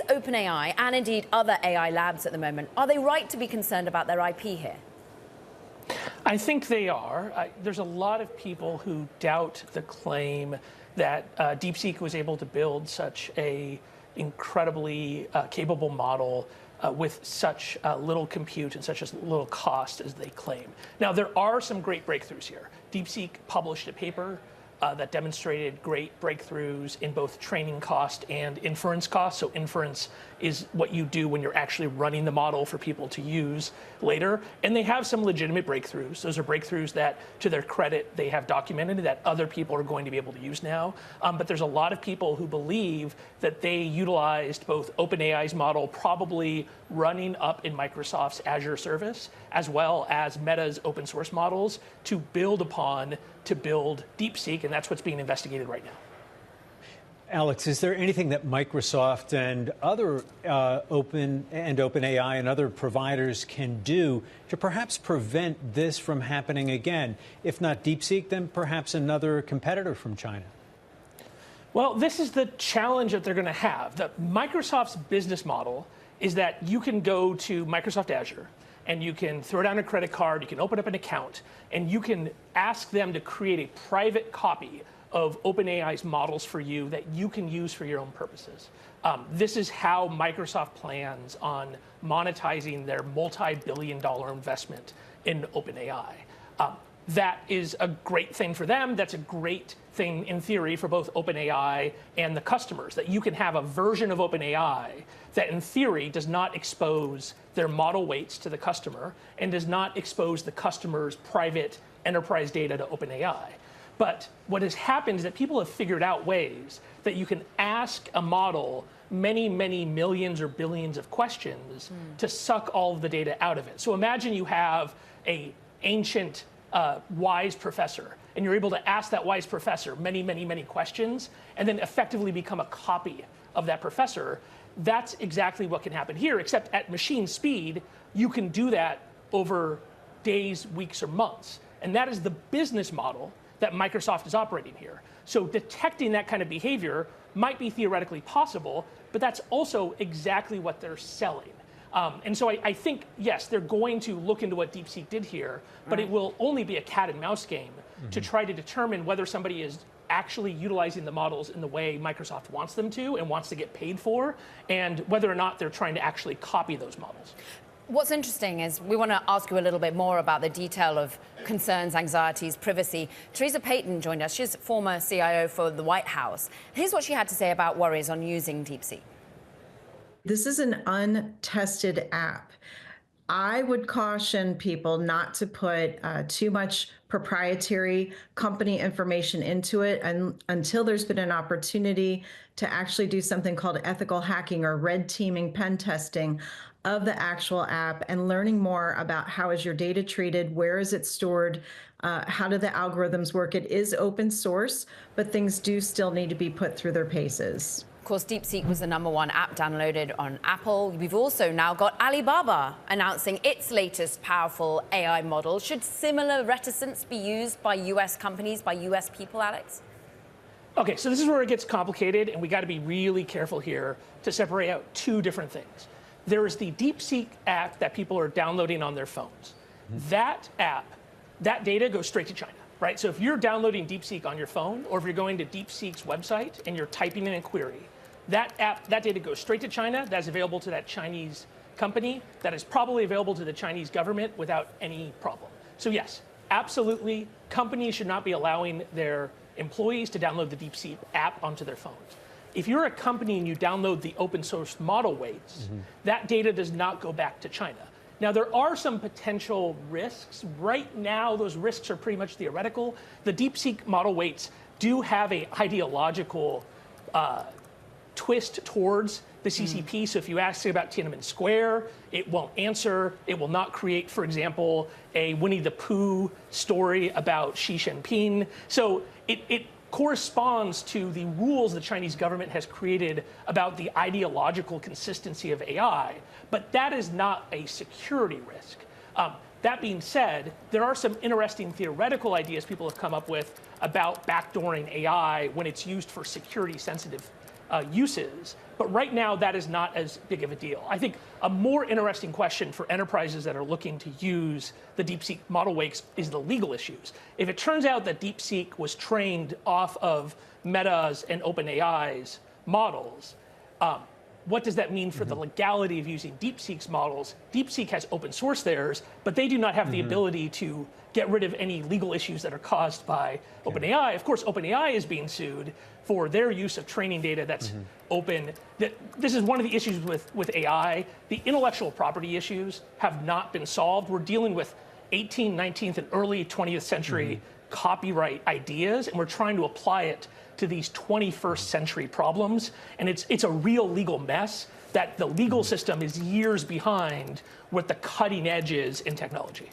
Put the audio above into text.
OpenAI and indeed other AI labs at the moment, are they right to be concerned about their IP here? I think they are. There's a lot of people who doubt the claim that DeepSeek was able to build such a incredibly capable model with such little compute and such a little cost as they claim. Now, there are some great breakthroughs here. DeepSeek published a paper that demonstrated great breakthroughs in both training cost and inference cost. So inference is what you do when you're actually running the model for people to use later. And they have some legitimate breakthroughs. Those are breakthroughs that, to their credit, they have documented that other people are going to be able to use now. But there's a lot of people who believe that they utilized both OpenAI's model, probably running up in Microsoft's Azure service, as well as Meta's open source models to build upon to build DeepSeek, and that's what's being investigated right now. Alex, is there anything that Microsoft and other OpenAI and other providers can do to perhaps prevent this from happening again? If not DeepSeek, then perhaps another competitor from China. Well, this is the challenge that they're going to have. Microsoft's business model is that you can go to Microsoft Azure and you can throw down a credit card, you can open up an account, and you can ask them to create a private copy of OpenAI's models for you that you can use for your own purposes. This is how Microsoft plans on monetizing their multi-billion-dollar investment in OpenAI. That is a great thing for them. That's a great thing, in theory, for both OpenAI and the customers, that you can have a version of OpenAI that, in theory, does not expose their model weights to the customer and does not expose the customer's private enterprise data to OpenAI. But what has happened is that people have figured out ways that you can ask a model many, many millions or billions of questions to suck all of the data out of it. So imagine you have an ancient wise professor, and you're able to ask that wise professor many, many, many questions, and then effectively become a copy of that professor. That's exactly what can happen here, except at machine speed, you can do that over days, weeks, or months. And that is the business model that Microsoft is operating here. So detecting that kind of behavior might be theoretically possible, but that's also exactly what they're selling. And so I think, yes, they're going to look into what DeepSeek did here, but it will only be a cat and mouse game to try to determine whether somebody is actually utilizing the models in the way Microsoft wants them to and wants to get paid for, and whether or not they're trying to actually copy those models. What's interesting is we want to ask you a little bit more about the detail of concerns, anxieties, privacy. Teresa Payton joined us. She's former CIO for the White House. Here's what she had to say about worries on using DeepSeek. This is an untested app. I would caution people not to put too much proprietary company information into it until there's been an opportunity to actually do something called ethical hacking or red teaming pen testing of the actual app and learning more about how is your data treated, where is it stored, how do the algorithms work. It is open source, but things do still need to be put through their paces. Of course, DeepSeek was the #1 app downloaded on Apple. We've also now got Alibaba announcing its latest powerful AI model. Should similar reticence be used by US companies, by US people, Alex? Okay, so this is where it gets complicated, and we got to be really careful here to separate out two different things. There is the DeepSeek app that people are downloading on their phones. That app, that data goes straight to China. Right? So if you're downloading DeepSeek on your phone, or if you're going to DeepSeek's website and you're typing in a query, that data goes straight to China. That's available to that Chinese company. That is probably available to the Chinese government without any problem. So yes, absolutely, companies should not be allowing their employees to download the DeepSeek app onto their phones. If you're a company and you download the open source model weights, that data does not go back to China. Now, there are some potential risks. Right now, those risks are pretty much theoretical. The DeepSeek model weights do have an ideological twist towards the CCP. So if you ask it about Tiananmen Square, it won't answer. It will not create, for example, a Winnie the Pooh story about Xi Jinping. So it corresponds to the rules the Chinese government has created about the ideological consistency of AI, but that is not a security risk. That being said, there are some interesting theoretical ideas people have come up with about backdooring AI when it's used for security-sensitive uses. But right now, that is not as big of a deal. I think a more interesting question for enterprises that are looking to use the DeepSeek model weights is the legal issues. If it turns out that DeepSeek was trained off of Meta's and OpenAI's models, what does that mean for the legality of using DeepSeek's models? DeepSeek has open source theirs, but they do not have the ability to get rid of any legal issues that are caused by OpenAI. Of course, OpenAI is being sued for their use of training data that's open. This is one of the issues with AI. The intellectual property issues have not been solved. We're dealing with 18th, 19th, and early 20th century copyright ideas, and we're trying to apply it to these 21st century problems. And it's a real legal mess that the legal system is years behind what the cutting edge is in technology.